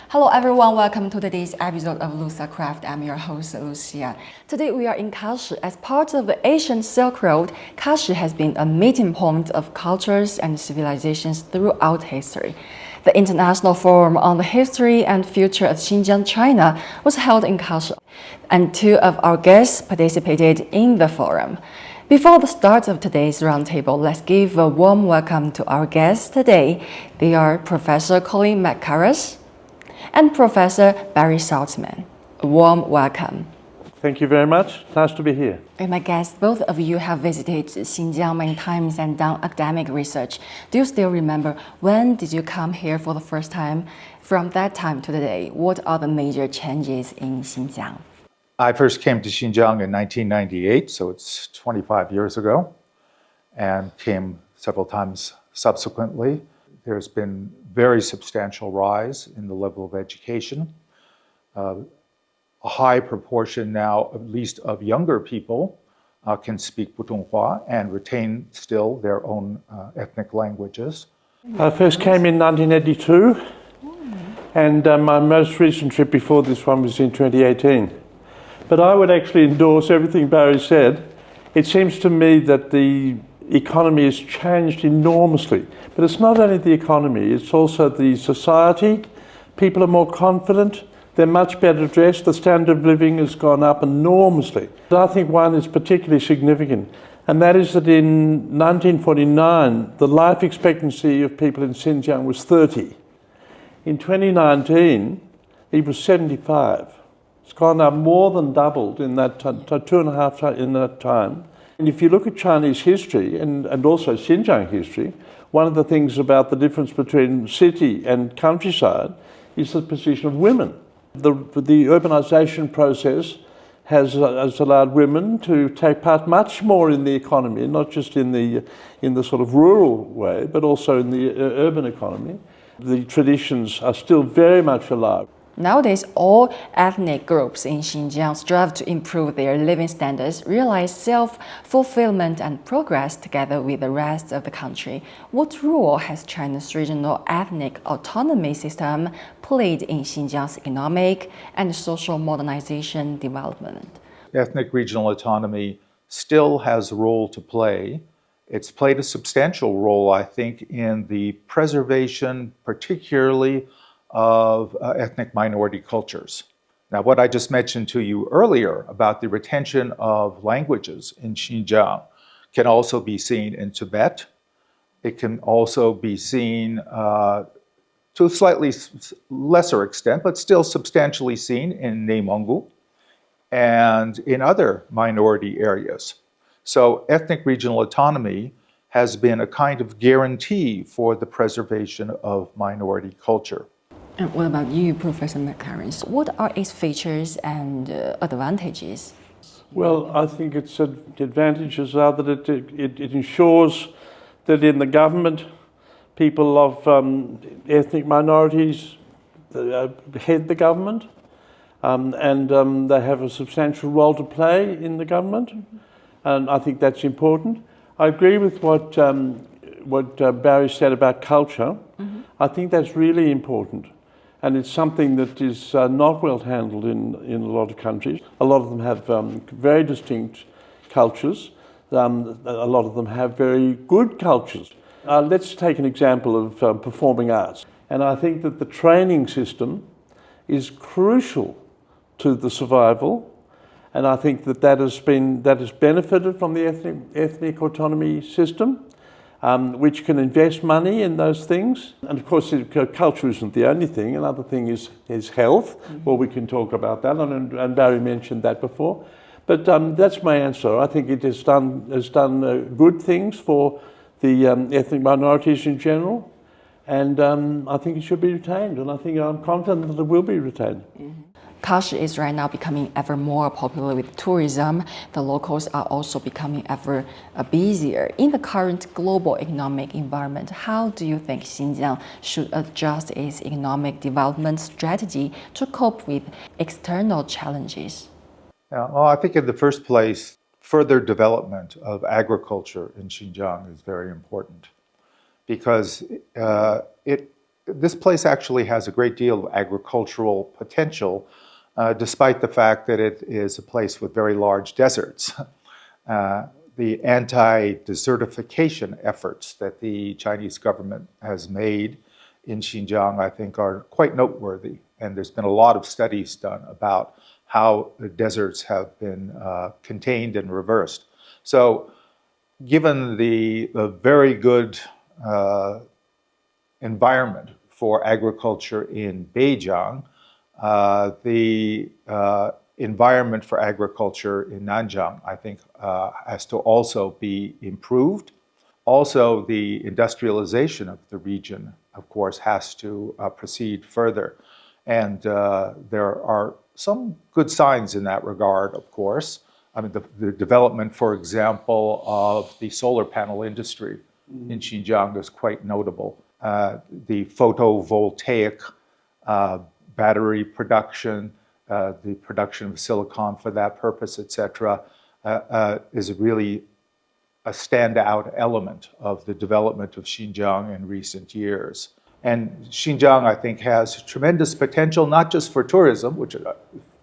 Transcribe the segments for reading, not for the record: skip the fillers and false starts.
Hello everyone, welcome to today's episode of Lucia Craft. I'm your host Lucia. Today we are in Kashi. As part of the Asian Silk Road, Kashi has been a meeting point of cultures and civilizations throughout history. The International Forum on the History and Future of Xinjiang, China was held in Kashi, and two of our guests participated in the forum. Before the start of today's roundtable, let's give a warm welcome to our guests today. They are Professor Colin Mackerras and Professor Barry Saltzman. A warm welcome. Thank you very much. Nice to be here. And my guests, both of you have visited Xinjiang many times and done academic research. Do you still remember when did you come here for the first time? From that time to today, what are the major changes in Xinjiang? I first came to Xinjiang in 1998, so it's 25 years ago, and came several times subsequently. There's been very substantial rise in the level of education. A high proportion now, at least of younger people, can speak Putonghua and retain still their own ethnic languages. I first came in 1982, and my most recent trip before this one was in 2018. But I would actually endorse everything Barry said. It seems to me that the economy has changed enormously. But it's not only the economy, it's also the society. People are more confident, they're much better dressed, the standard of living has gone up enormously. But I think one is particularly significant, and that is that in 1949, the life expectancy of people in Xinjiang was 30. In 2019, it was 75. It's gone up more than doubled in that two and a half in that time. And if you look at Chinese history and also Xinjiang history, one of the things about the difference between city and countryside is the position of women. The urbanization process has allowed women to take part much more in the economy, not just in the sort of rural way, but also in the urban economy. The traditions are still very much alive. Nowadays, all ethnic groups in Xinjiang strive to improve their living standards, realize self-fulfillment and progress together with the rest of the country. What role has China's regional ethnic autonomy system played in Xinjiang's economic and social modernization development? Ethnic regional autonomy still has a role to play. It's played a substantial role, I think, in the preservation, particularly of ethnic minority cultures. Now, what I just mentioned to you earlier about the retention of languages in Xinjiang can also be seen in Tibet. It can also be seen to a slightly lesser extent, but still substantially seen in Neimenggu and in other minority areas. So ethnic regional autonomy has been a kind of guarantee for the preservation of minority culture. And what about you, Professor Mackerras? What are its features and advantages? Well, I think its advantages are that it ensures that in the government, people of ethnic minorities head the government, and they have a substantial role to play in the government, and I think that's important. I agree with what Barry said about culture. I think that's really important. And it's something that is not well handled in a lot of countries. A lot of them have very distinct cultures. A lot of them have very good cultures. Let's take an example of performing arts. And I think that the training system is crucial to the survival. And I think that has benefited from the ethnic autonomy system. Which can invest money in those things. And of course, culture isn't the only thing. Another thing is health. Well, we can talk about that, and Barry mentioned that before. But that's my answer. I think it has done good things for the ethnic minorities in general, and I think it should be retained, and I'm confident that it will be retained. Kashi is right now becoming ever more popular with tourism. The locals are also becoming ever busier. In the current global economic environment, how do you think Xinjiang should adjust its economic development strategy to cope with external challenges? Well, I think in the first place, further development of agriculture in Xinjiang is very important because it this place actually has a great deal of agricultural potential, despite the fact that it is a place with very large deserts. The anti-desertification efforts that the Chinese government has made in Xinjiang, I think, are quite noteworthy. And there's been a lot of studies done about how the deserts have been contained and reversed. So given the very good environment for agriculture in Beijiang, the environment for agriculture in Nanjing, I think, has to also be improved. Also, the industrialization of the region, of course, has to proceed further. And there are some good signs in that regard, of course. I mean, the development, for example, of the solar panel industry in Xinjiang is quite notable. The photovoltaic battery production, the production of silicon for that purpose, etc., is really a standout element of the development of Xinjiang in recent years. And Xinjiang, I think, has tremendous potential, not just for tourism, which is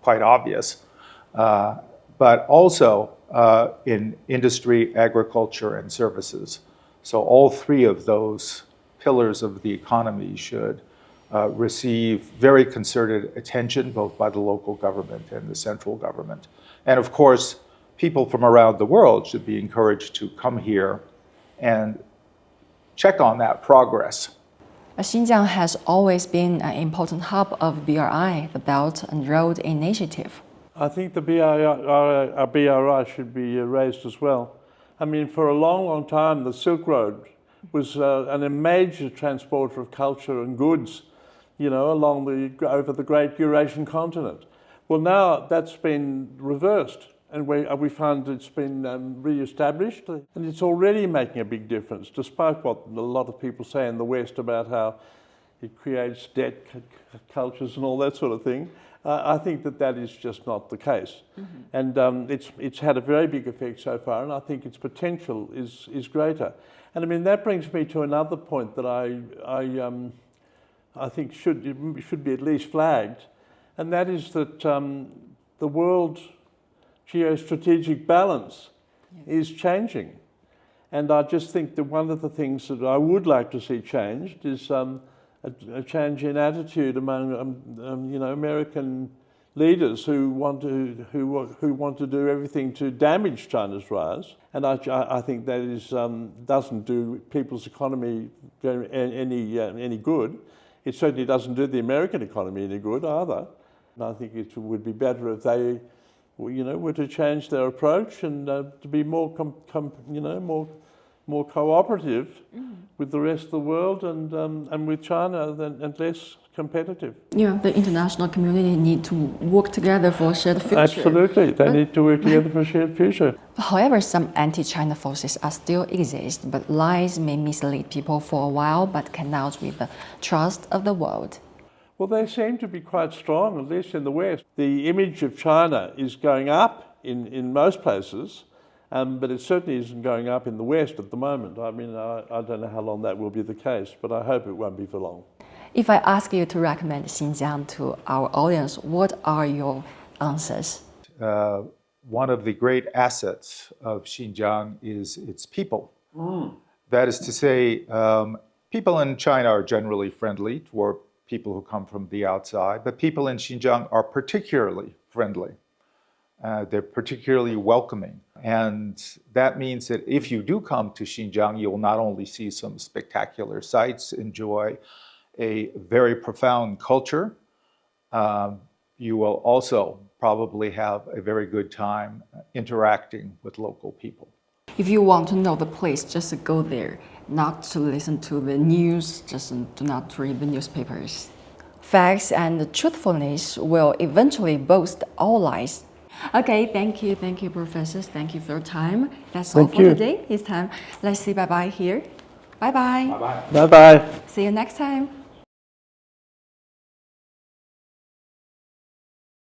quite obvious, but also in industry, agriculture, and services. So all three of those pillars of the economy should receive very concerted attention, both by the local government and the central government. And of course, people from around the world should be encouraged to come here and check on that progress. Xinjiang has always been an important hub of BRI, the Belt and Road Initiative. I think the BRI should be raised as well. I mean, for a long, long time, the Silk Road was a major transporter of culture and goods, you know, over the great Eurasian continent. Well, now that's been reversed, and we find it's been re-established, and it's already making a big difference, despite what a lot of people say in the West about how it creates debt cultures and all that sort of thing. I think that is just not the case. And it's had a very big effect so far, and I think its potential is greater. And I mean, that brings me to another point that I think should be at least flagged, and that is that the world geostrategic balance is changing. And I just think that one of the things that I would like to see changed is a change in attitude among American leaders who want to do everything to damage China's rise. And I think that doesn't do people's economy any good. It certainly doesn't do the American economy any good either. And I think it would be better if they, were to change their approach and to be more cooperative with the rest of the world and with China and less competitive. Yeah, the international community need to work together for a shared future. Absolutely, they need to work together for a shared future. However, some anti-China forces still exist, but lies may mislead people for a while, but cannot win the trust of the world. Well, they seem to be quite strong, at least in the West. The image of China is going up in most places, but it certainly isn't going up in the West at the moment. I mean, I don't know how long that will be the case, but I hope it won't be for long. If I ask you to recommend Xinjiang to our audience, what are your answers? One of the great assets of Xinjiang is its people. That is to say, people in China are generally friendly toward people who come from the outside, but people in Xinjiang are particularly friendly. They're particularly welcoming. And that means that if you do come to Xinjiang, you'll not only see some spectacular sights, enjoy a very profound culture, you will also probably have a very good time interacting with local people. If you want to know the place, just go there, not to listen to the news, just do not read the newspapers. Facts and truthfulness will eventually boost all lies. Okay, thank you, professors. Thank you for your time. That's all for today. It's time. Let's say bye-bye here. Bye-bye. Bye-bye. Bye-bye. See you next time.